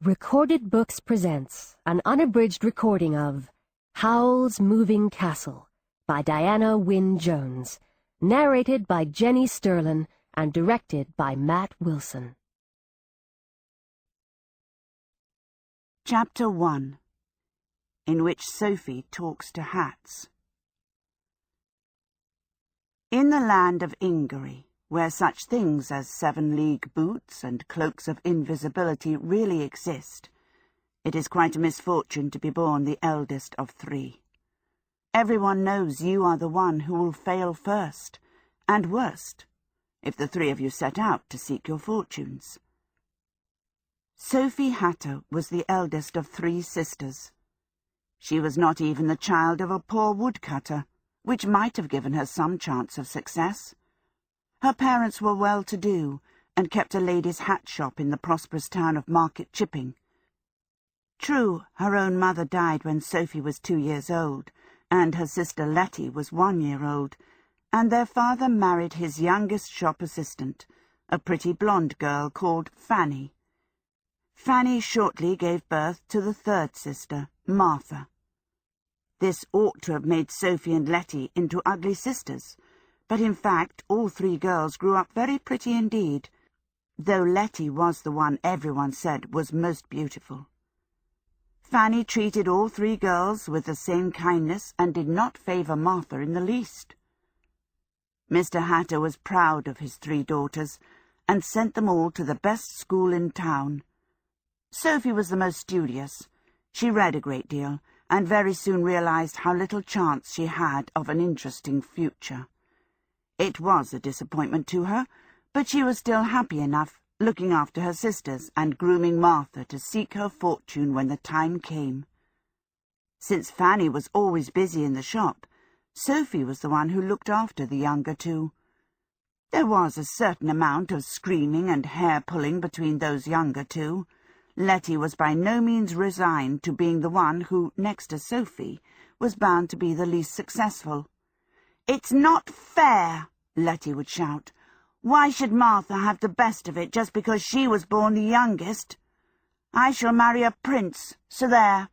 Recorded Books presents an unabridged recording of Howl's Moving Castle by Diana Wynne Jones, narrated by Jenny Sterlin and directed by Matt Wilson. Chapter 1, in which Sophie talks to hats. In the land of Ingery, where such things as 7-league boots and cloaks of invisibility really exist, it is quite a misfortune to be born the eldest of 3. Everyone knows you are the one who will fail first, and worst, if the 3 of you set out to seek your fortunes. Sophie Hatter was the eldest of 3 sisters. She was not even the child of a poor woodcutter, which might have given her some chance of success. Her parents were well-to-do, and kept a lady's hat shop in the prosperous town of Market Chipping. True, her own mother died when Sophie was 2 years old, and her sister Letty was 1 year old, and their father married his youngest shop assistant, a pretty blonde girl called Fanny. Fanny shortly gave birth to the 3rd sister, Martha. This ought to have made Sophie and Letty into ugly sisters, but in fact all 3 girls grew up very pretty indeed, though Letty was the one everyone said was most beautiful. Fanny treated all 3 girls with the same kindness and did not favour Martha in the least. Mr. Hatter was proud of his 3 daughters, and sent them all to the best school in town. Sophie was the most studious. She read a great deal, and very soon realized how little chance she had of an interesting future. It was a disappointment to her, but she was still happy enough, looking after her sisters and grooming Martha to seek her fortune when the time came. Since Fanny was always busy in the shop, Sophie was the one who looked after the younger 2. There was a certain amount of screaming and hair-pulling between those younger 2. Letty was by no means resigned to being the one who, next to Sophie, was bound to be the least successful. "It's not fair," Letty would shout. "Why should Martha have the best of it just because she was born the youngest? I shall marry a prince, so there."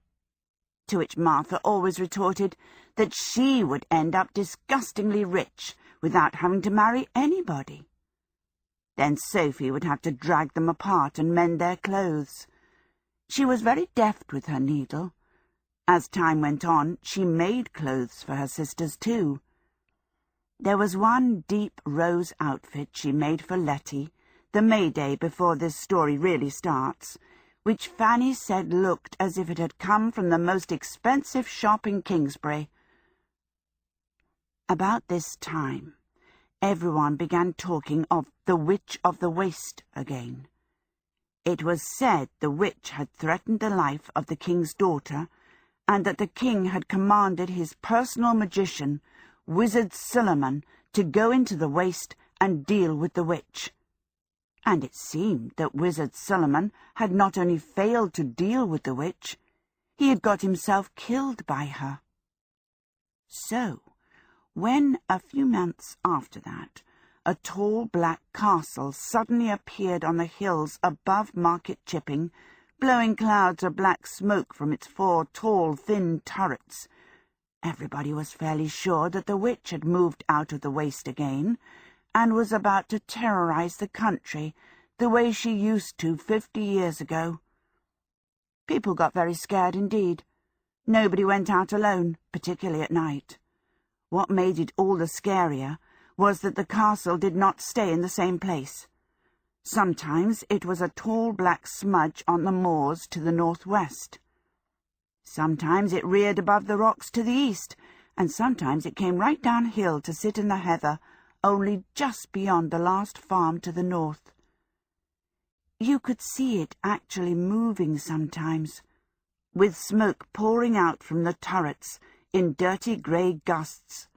To which Martha always retorted that she would end up disgustingly rich without having to marry anybody. Then Sophie would have to drag them apart and mend their clothes. She was very deft with her needle. As time went on, she made clothes for her sisters too. There was one deep rose outfit she made for Letty, the May Day before this story really starts, which Fanny said looked as if it had come from the most expensive shop in Kingsbury. About this time, everyone began talking of the Witch of the Waste again. It was said the witch had threatened the life of the king's daughter, and that the king had commanded his personal magician, Wizard Solomon, to go into the waste and deal with the witch. And it seemed that Wizard Solomon had not only failed to deal with the witch, he had got himself killed by her. So, when, a few months after that, a tall black castle suddenly appeared on the hills above Market Chipping, blowing clouds of black smoke from its 4 tall, thin turrets, everybody was fairly sure that the witch had moved out of the waste again, and was about to terrorize the country the way she used to 50 years ago. People got very scared indeed. Nobody went out alone, particularly at night. What made it all the scarier was that the castle did not stay in the same place. Sometimes it was a tall black smudge on the moors to the northwest. Sometimes it reared above the rocks to the east, and sometimes it came right downhill to sit in the heather, only just beyond the last farm to the north. You could see it actually moving sometimes, with smoke pouring out from the turrets in dirty grey gusts.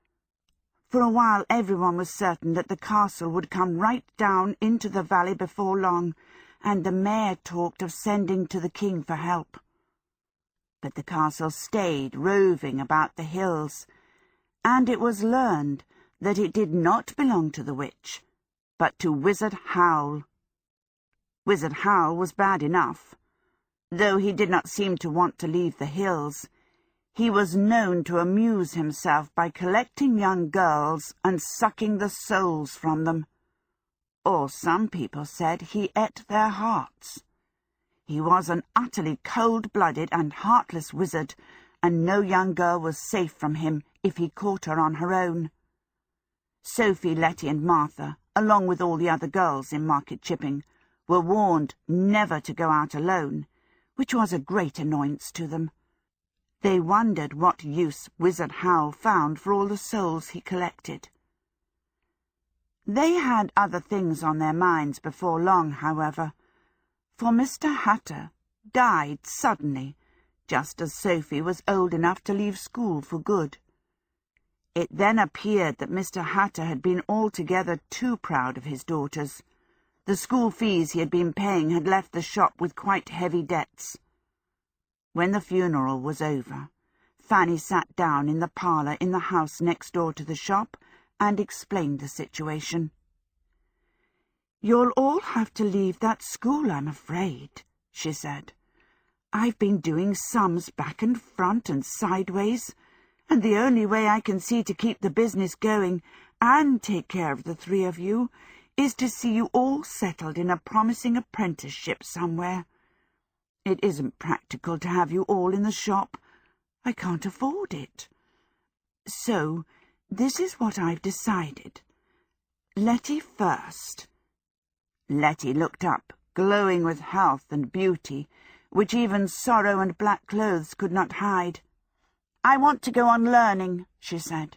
For a while everyone was certain that the castle would come right down into the valley before long, and the mayor talked of sending to the king for help. But the castle stayed roving about the hills, and it was learned that it did not belong to the witch, but to Wizard Howl. Wizard Howl was bad enough. Though he did not seem to want to leave the hills, he was known to amuse himself by collecting young girls and sucking the souls from them. Or some people said he ate their hearts. He was an utterly cold-blooded and heartless wizard, and no young girl was safe from him if he caught her on her own. Sophie, Letty and Martha, along with all the other girls in Market Chipping, were warned never to go out alone, which was a great annoyance to them. They wondered what use Wizard Howl found for all the souls he collected. They had other things on their minds before long, however, for Mr. Hatter died suddenly, just as Sophie was old enough to leave school for good. It then appeared that Mr. Hatter had been altogether too proud of his daughters. The school fees he had been paying had left the shop with quite heavy debts. When the funeral was over, Fanny sat down in the parlour in the house next door to the shop and explained the situation. "You'll all have to leave that school, I'm afraid," she said. "I've been doing sums back and front and sideways, and the only way I can see to keep the business going and take care of the three of you is to see you all settled in a promising apprenticeship somewhere. It isn't practical to have you all in the shop. I can't afford it. So, this is what I've decided. Letty first." Letty looked up, glowing with health and beauty, which even sorrow and black clothes could not hide. "I want to go on learning," she said.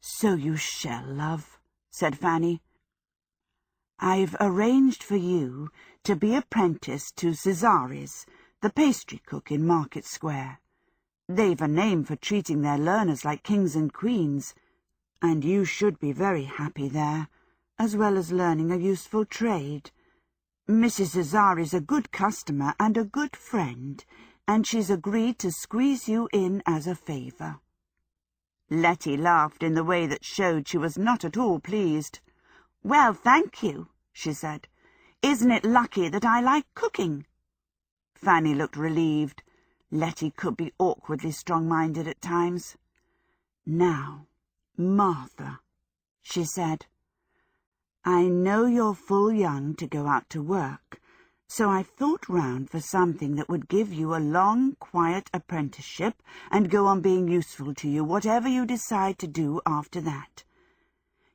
"So you shall, love," said Fanny. "I've arranged for you to be apprenticed to Cesaris, the pastry cook in Market Square. They've a name for treating their learners like kings and queens, and you should be very happy there, as well as learning a useful trade. Mrs. Cesaris is a good customer and a good friend, and she's agreed to squeeze you in as a favour." Letty laughed in the way that showed she was not at all pleased. "Well, thank you," she said. "Isn't it lucky that I like cooking?" Fanny looked relieved. Letty could be awkwardly strong-minded at times. "Now, Martha," she said, "I know you're full young to go out to work, so I've thought round for something that would give you a long, quiet apprenticeship and go on being useful to you, whatever you decide to do after that.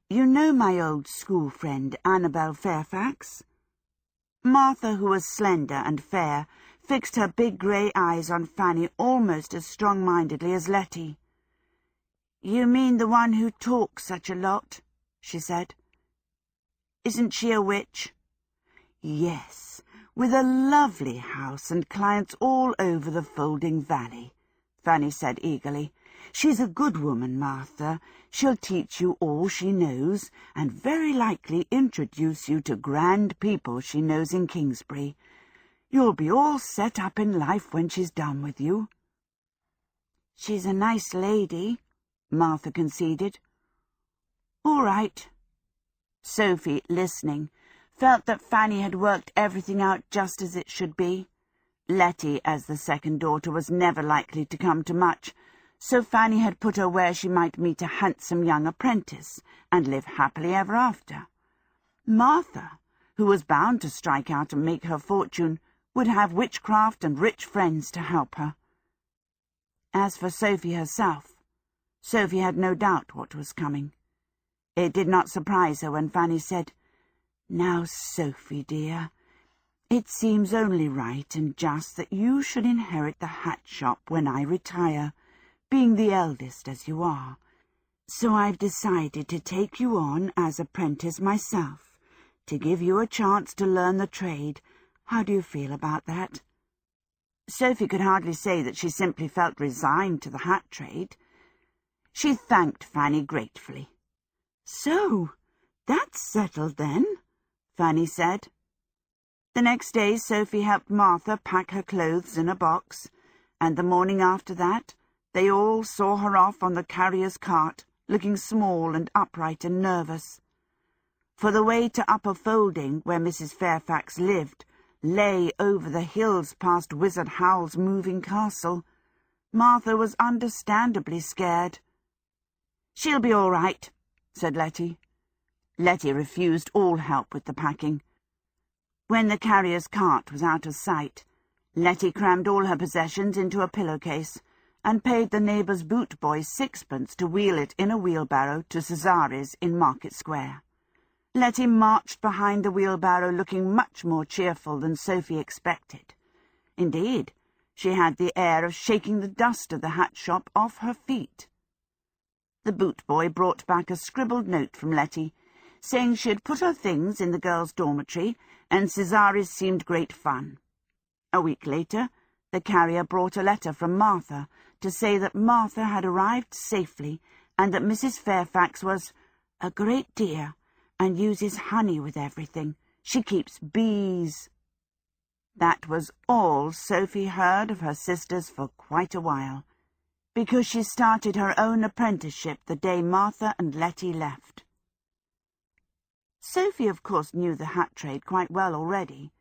You know my old school friend, Annabel Fairfax?" Martha, who was slender and fair, fixed her big grey eyes on Fanny almost as strong-mindedly as Letty. "You mean the one who talks such a lot?" she said. "Isn't she a witch?" "Yes, with a lovely house and clients all over the Folding Valley," Fanny said eagerly. "She's a good woman, Martha. She'll teach you all she knows, and very likely introduce you to grand people she knows in Kingsbury. You'll be all set up in life when she's done with you." "She's a nice lady," Martha conceded. "All right." Sophie, listening, felt that Fanny had worked everything out just as it should be. Letty, as the second daughter, was never likely to come to much, so Fanny had put her where she might meet a handsome young apprentice and live happily ever after. Martha, who was bound to strike out and make her fortune, would have witchcraft and rich friends to help her. As for Sophie herself, Sophie had no doubt what was coming. It did not surprise her when Fanny said, "Now, Sophie, dear, it seems only right and just that you should inherit the hat shop when I retire, being the eldest as you are. So I've decided to take you on as apprentice myself, to give you a chance to learn the trade. How do you feel about that?" Sophie could hardly say that she simply felt resigned to the hat trade. She thanked Fanny gratefully. "So, that's settled then," Fanny said. The next day Sophie helped Martha pack her clothes in a box, and the morning after that they all saw her off on the carrier's cart, looking small and upright and nervous. For the way to Upper Folding, where Mrs. Fairfax lived, lay over the hills past Wizard Howl's moving castle, Martha was understandably scared. "She'll be all right," said Letty. Letty refused all help with the packing. When the carrier's cart was out of sight, Letty crammed all her possessions into a pillowcase and paid the neighbour's boot boy 6pence to wheel it in a wheelbarrow to Cesare's in Market Square. Letty marched behind the wheelbarrow looking much more cheerful than Sophie expected. Indeed, she had the air of shaking the dust of the hat shop off her feet. The boot boy brought back a scribbled note from Letty, saying she had put her things in the girls' dormitory, and Cesare's seemed great fun. A week later, the carrier brought a letter from Martha to say that Martha had arrived safely and that Mrs. Fairfax was a great dear and uses honey with everything. She keeps bees. That was all Sophie heard of her sisters for quite a while, because she started her own apprenticeship the day Martha and Letty left. Sophie, of course, knew the hat trade quite well already.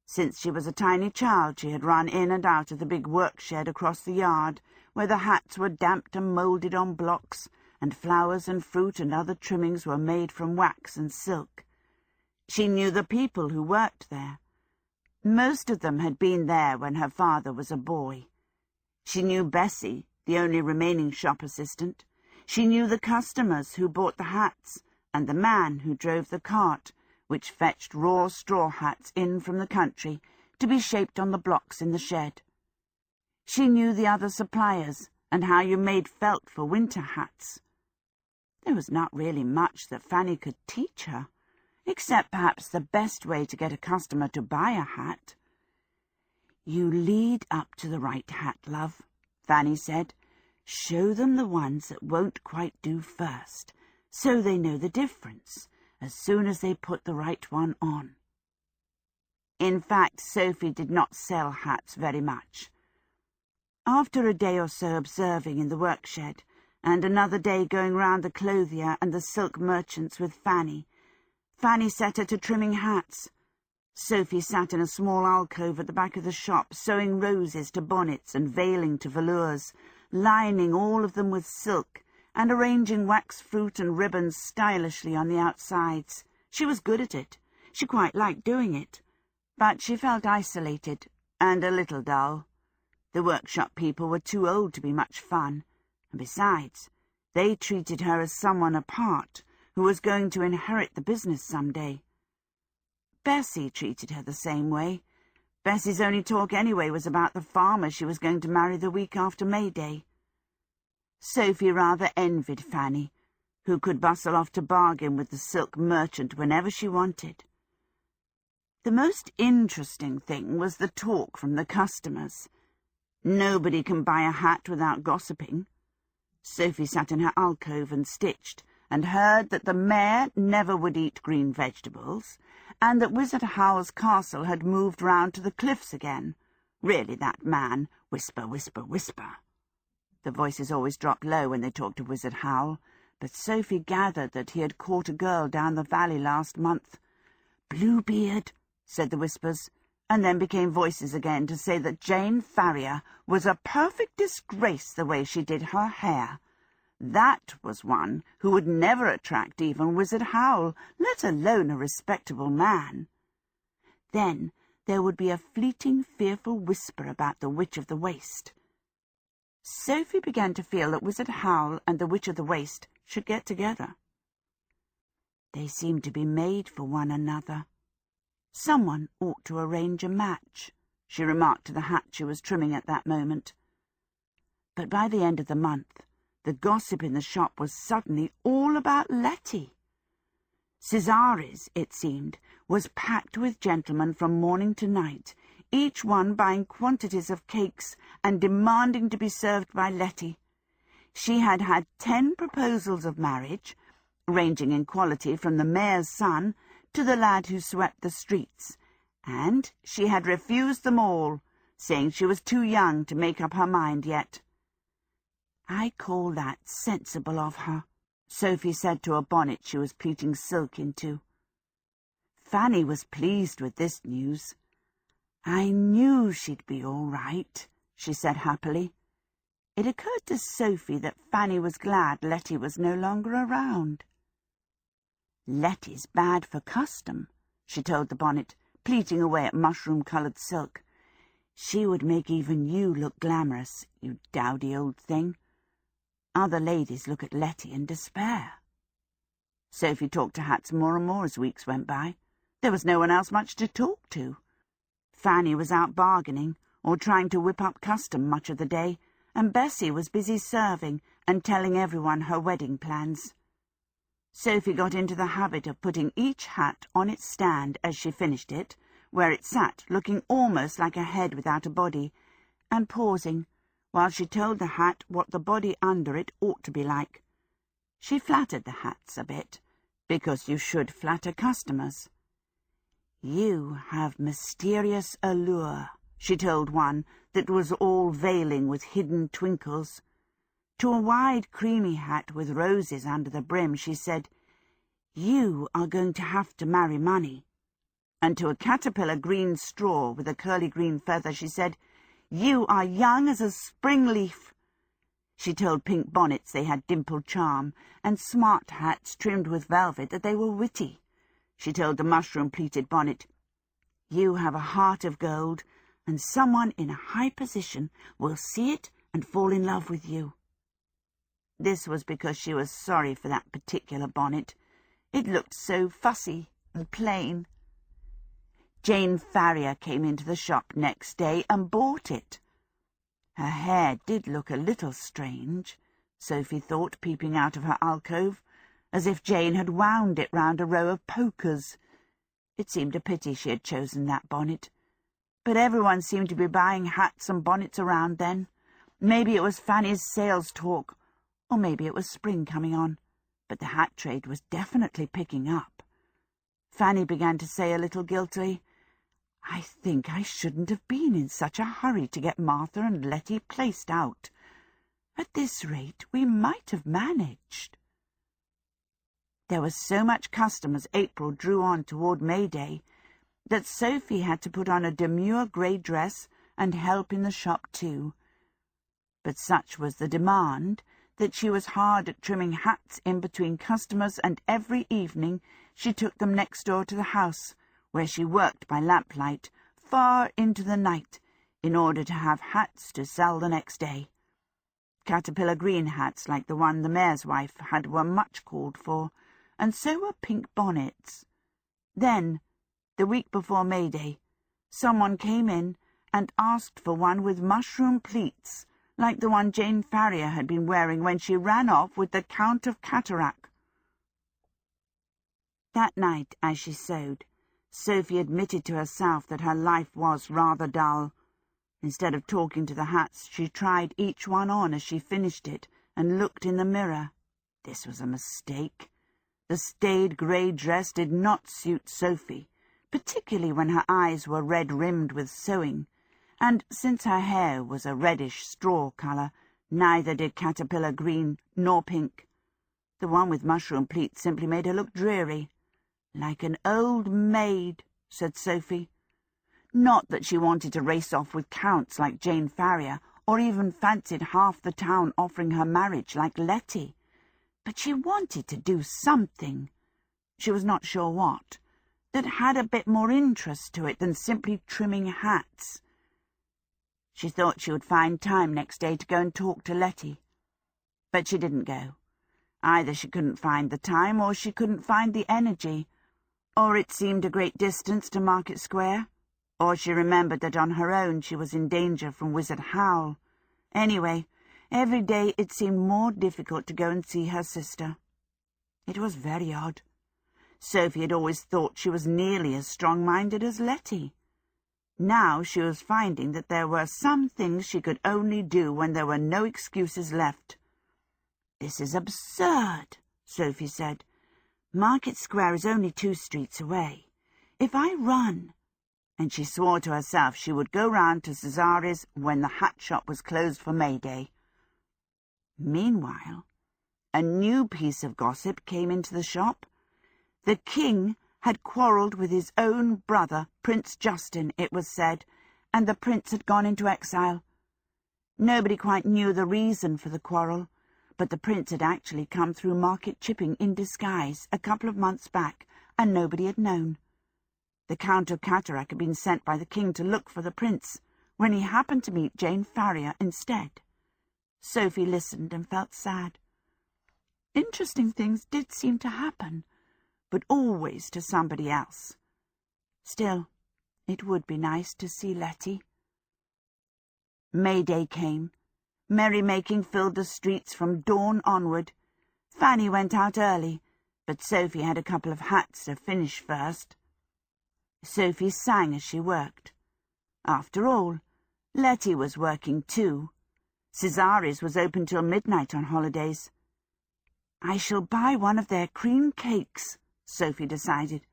Since she was a tiny child, she had run in and out of the big work-shed across the yard, where the hats were damped and moulded on blocks, and flowers and fruit and other trimmings were made from wax and silk. She knew the people who worked there. Most of them had been there when her father was a boy. She knew Bessie, the only remaining shop assistant. She knew the customers who bought the hats, and the man who drove the cart, which fetched raw straw hats in from the country to be shaped on the blocks in the shed. She knew the other suppliers and how you made felt for winter hats. There was not really much that Fanny could teach her, except perhaps the best way to get a customer to buy a hat. "You lead up to the right hat, love," Fanny said. "Show them the ones that won't quite do first, so they know the difference as soon as they put the right one on." In fact, Sophie did not sell hats very much. After a day or so observing in the work-shed, and another day going round the clothier and the silk merchants with Fanny, Fanny set her to trimming hats. Sophie sat in a small alcove at the back of the shop, sewing roses to bonnets and veiling to velours, lining all of them with silk, and arranging wax fruit and ribbons stylishly on the outsides. She was good at it. She quite liked doing it. But she felt isolated and a little dull. The workshop people were too old to be much fun, and besides, they treated her as someone apart who was going to inherit the business some day. Bessie treated her the same way. Bessie's only talk anyway was about the farmer she was going to marry the week after May Day. Sophie rather envied Fanny, who could bustle off to bargain with the silk merchant whenever she wanted. The most interesting thing was the talk from the customers. Nobody can buy a hat without gossiping. Sophie sat in her alcove and stitched, and heard that the mayor never would eat green vegetables, and that Wizard Howl's castle had moved round to the cliffs again. Really, that man, whisper, whisper, whisper. The voices always dropped low when they talked of Wizard Howl, but Sophie gathered that he had caught a girl down the valley last month. "Bluebeard," said the whispers, and then became voices again to say that Jane Farrier was a perfect disgrace the way she did her hair. That was one who would never attract even Wizard Howl, let alone a respectable man. Then there would be a fleeting, fearful whisper about the Witch of the Waste. Sophie began to feel that Wizard Howl and the Witch of the Waste should get together. They seemed to be made for one another. Someone ought to arrange a match, she remarked to the hat she was trimming at that moment. But by the end of the month, the gossip in the shop was suddenly all about Letty. Cesare's, it seemed, was packed with gentlemen from morning to night, each one buying quantities of cakes and demanding to be served by Letty. She had had 10 proposals of marriage, ranging in quality from the mayor's son to the lad who swept the streets, and she had refused them all, saying she was too young to make up her mind yet. "I call that sensible of her," Sophie said to a bonnet she was pleating silk into. Fanny was pleased with this news. "I knew she'd be all right," she said happily. It occurred to Sophie that Fanny was glad Letty was no longer around. "Letty's bad for custom," she told the bonnet, pleating away at mushroom-coloured silk. "She would make even you look glamorous, you dowdy old thing. Other ladies look at Letty and despair." Sophie talked to hats more and more as weeks went by. There was no one else much to talk to. Fanny was out bargaining or trying to whip up custom much of the day, and Bessie was busy serving and telling everyone her wedding plans. Sophie got into the habit of putting each hat on its stand as she finished it, where it sat, looking almost like a head without a body, and pausing while she told the hat what the body under it ought to be like. She flattered the hats a bit, because you should flatter customers. "You have mysterious allure," she told one that was all veiling with hidden twinkles. To a wide creamy hat with roses under the brim she said, "You are going to have to marry money." And to a caterpillar green straw with a curly green feather she said, "You are young as a spring leaf." She told pink bonnets they had dimpled charm, and smart hats trimmed with velvet that they were witty. She told the mushroom-pleated bonnet, "You have a heart of gold, and someone in a high position will see it and fall in love with you." This was because she was sorry for that particular bonnet. It looked so fussy and plain. Jane Farrier came into the shop next day and bought it. Her hair did look a little strange, Sophie thought, peeping out of her alcove, as if Jane had wound it round a row of pokers. It seemed a pity she had chosen that bonnet. But everyone seemed to be buying hats and bonnets around then. Maybe it was Fanny's sales talk, or maybe it was spring coming on, but the hat trade was definitely picking up. Fanny began to say a little guiltily, "I think I shouldn't have been in such a hurry to get Martha and Letty placed out. At this rate, we might have managed." There was so much custom as April drew on toward May Day that Sophie had to put on a demure grey dress and help in the shop too. But such was the demand that she was hard at trimming hats in between customers, and every evening she took them next door to the house, where she worked by lamplight far into the night in order to have hats to sell the next day. Caterpillar green hats like the one the mayor's wife had were much called for, and so were pink bonnets. Then, the week before May Day, someone came in and asked for one with mushroom pleats, like the one Jane Farrier had been wearing when she ran off with the Count of Cataract. That night, as she sewed, Sophie admitted to herself that her life was rather dull. Instead of talking to the hats, she tried each one on as she finished it and looked in the mirror. This was a mistake. The staid grey dress did not suit Sophie, particularly when her eyes were red-rimmed with sewing, and since her hair was a reddish straw colour, neither did caterpillar green nor pink. The one with mushroom pleats simply made her look dreary. "Like an old maid," said Sophie. Not that she wanted to race off with counts like Jane Farrier, or even fancied half the town offering her marriage like Letty. But she wanted to do something, she was not sure what, that had a bit more interest to it than simply trimming hats. She thought she would find time next day to go and talk to Letty. But she didn't go. Either she couldn't find the time, or she couldn't find the energy, or it seemed a great distance to Market Square, or she remembered that on her own she was in danger from Wizard Howl. Anyway, every day it seemed more difficult to go and see her sister. It was very odd. Sophie had always thought she was nearly as strong-minded as Letty. Now she was finding that there were some things she could only do when there were no excuses left. "This is absurd," Sophie said. "Market Square is only 2 streets away. If I run—" and she swore to herself she would go round to Cesare's when the hat shop was closed for May Day. Meanwhile, a new piece of gossip came into the shop. The king had quarrelled with his own brother, Prince Justin, it was said, and the prince had gone into exile. Nobody quite knew the reason for the quarrel, but the prince had actually come through market chipping in disguise a couple of months back, and nobody had known. The Count of Cataract had been sent by the king to look for the prince, when he happened to meet Jane Farrier instead. Sophie listened and felt sad. Interesting things did seem to happen, but always to somebody else. Still, it would be nice to see Letty. May Day came. Merrymaking filled the streets from dawn onward. Fanny went out early, but Sophie had a couple of hats to finish first. Sophie sang as she worked. After all, Letty was working too. Cesare's was open till midnight on holidays. I shall buy one of their cream cakes, Sophie decided.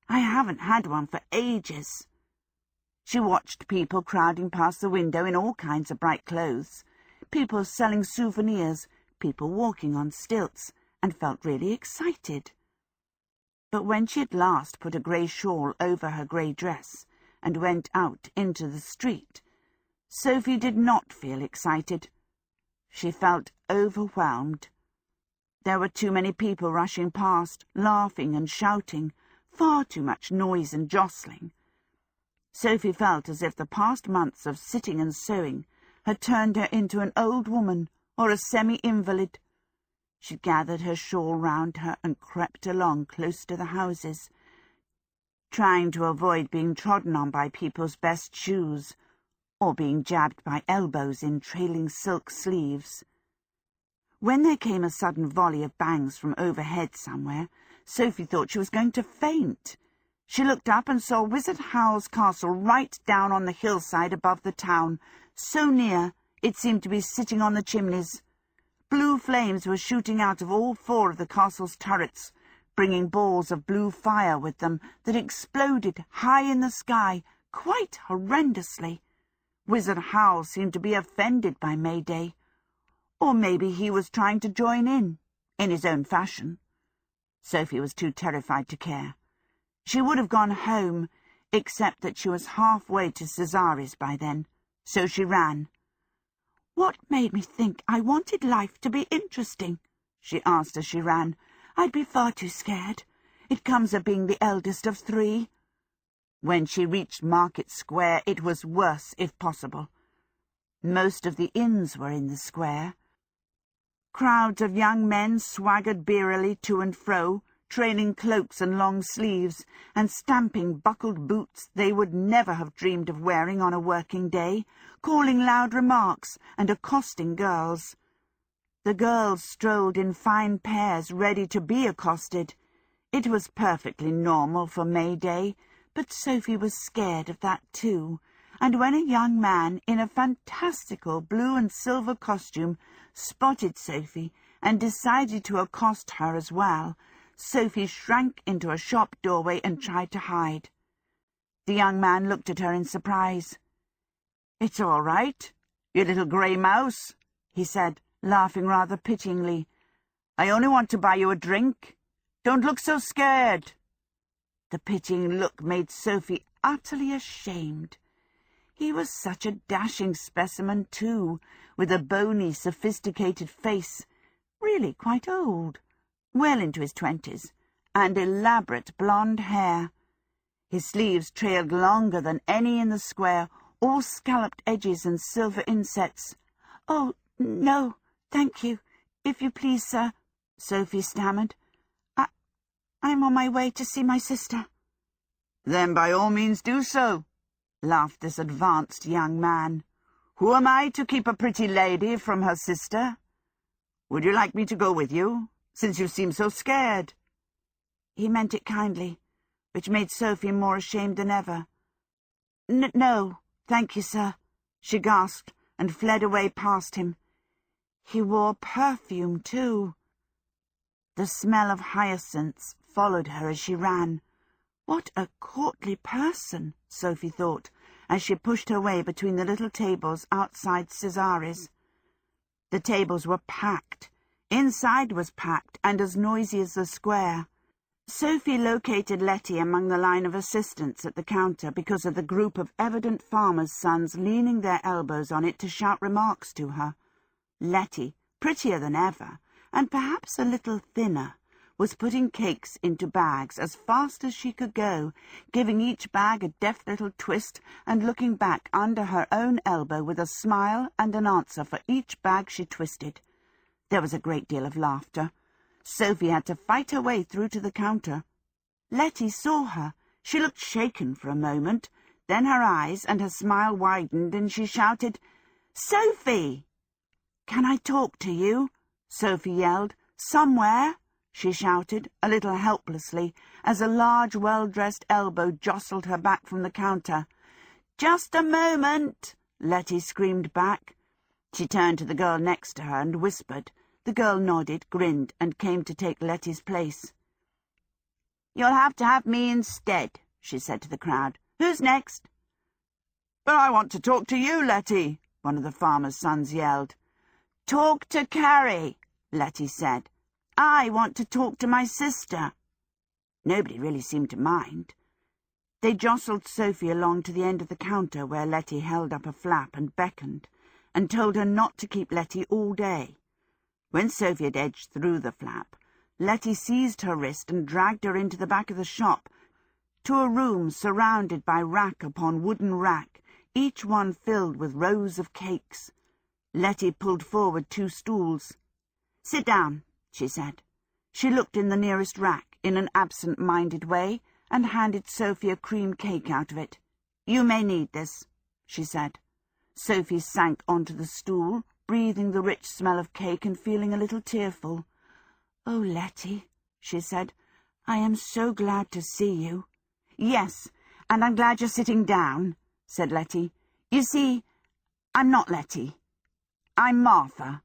I haven't had one for ages. She watched people crowding past the window in all kinds of bright clothes, people selling souvenirs, people walking on stilts, and felt really excited. But when she at last put a grey shawl over her grey dress and went out into the street, Sophie did not feel excited. She felt overwhelmed. There were too many people rushing past, laughing and shouting, far too much noise and jostling. Sophie felt as if the past months of sitting and sewing had turned her into an old woman or a semi-invalid. She gathered her shawl round her and crept along close to the houses, trying to avoid being trodden on by people's best shoes, or being jabbed by elbows in trailing silk sleeves. When there came a sudden volley of bangs from overhead somewhere, Sophie thought she was going to faint. She looked up and saw Wizard Howl's castle right down on the hillside above the town, so near it seemed to be sitting on the chimneys. Blue flames were shooting out of all 4 of the castle's turrets, bringing balls of blue fire with them that exploded high in the sky, quite horrendously. Wizard Howl seemed to be offended by May Day. Or maybe he was trying to join in his own fashion. Sophie was too terrified to care. She would have gone home, except that she was halfway to Cesare's by then, so she ran. "What made me think I wanted life to be interesting?" she asked as she ran. "I'd be far too scared. It comes of being the eldest of 3. When she reached Market Square, it was worse, if possible. Most of the inns were in the square. Crowds of young men swaggered beerily to and fro, trailing cloaks and long sleeves, and stamping buckled boots they would never have dreamed of wearing on a working day, calling loud remarks and accosting girls. The girls strolled in fine pairs, ready to be accosted. It was perfectly normal for May Day, but Sophie was scared of that too, and when a young man in a fantastical blue and silver costume spotted Sophie and decided to accost her as well, Sophie shrank into a shop doorway and tried to hide. The young man looked at her in surprise. "It's all right, you little grey mouse," he said, laughing rather pityingly. "I only want to buy you a drink. Don't look so scared." The pitying look made Sophie utterly ashamed. He was such a dashing specimen, too, with a bony, sophisticated face, really quite old, well into his 20s, and elaborate blonde hair. His sleeves trailed longer than any in the square, all scalloped edges and silver insets. "Oh, no, thank you, if you please, sir," Sophie stammered. I'm on my way to see my sister." "Then by all means do so," laughed this advanced young man. "Who am I to keep a pretty lady from her sister? Would you like me to go with you, since you seem so scared?" He meant it kindly, which made Sophie more ashamed than ever. No, thank you, sir," she gasped, and fled away past him. He wore perfume, too. The smell of hyacinths followed her as she ran. What a courtly person, Sophie thought, as she pushed her way between the little tables outside Cesare's. The tables were packed. Inside was packed and as noisy as the square. Sophie located Letty among the line of assistants at the counter because of the group of evident farmers' sons leaning their elbows on it to shout remarks to her. Letty, prettier than ever, and perhaps a little thinner, was putting cakes into bags as fast as she could go, giving each bag a deft little twist and looking back under her own elbow with a smile and an answer for each bag she twisted. There was a great deal of laughter. Sophie had to fight her way through to the counter. Letty saw her. She looked shaken for a moment. Then her eyes and her smile widened and she shouted, "Sophie!" "Can I talk to you?" Sophie yelled. "Somewhere?" she shouted, a little helplessly, as a large, well-dressed elbow jostled her back from the counter. "Just a moment!" Letty screamed back. She turned to the girl next to her and whispered. The girl nodded, grinned, and came to take Letty's place. "You'll have to have me instead," she said to the crowd. "Who's next?" "But I want to talk to you, Letty," one of the farmer's sons yelled. "Talk to Carrie," Letty said. "I want to talk to my sister." Nobody really seemed to mind. They jostled Sophie along to the end of the counter where Letty held up a flap and beckoned, and told her not to keep Letty all day. When Sophie had edged through the flap, Letty seized her wrist and dragged her into the back of the shop, to a room surrounded by rack upon wooden rack, each one filled with rows of cakes. Letty pulled forward 2 stools. "Sit down," she said. She looked in the nearest rack in an absent-minded way and handed Sophie a cream cake out of it. "You may need this," she said. Sophie sank onto the stool, breathing the rich smell of cake and feeling a little tearful. "Oh, Letty," she said, "I am so glad to see you." "Yes, and I'm glad you're sitting down," said Letty. "You see, I'm not Letty. I'm Martha."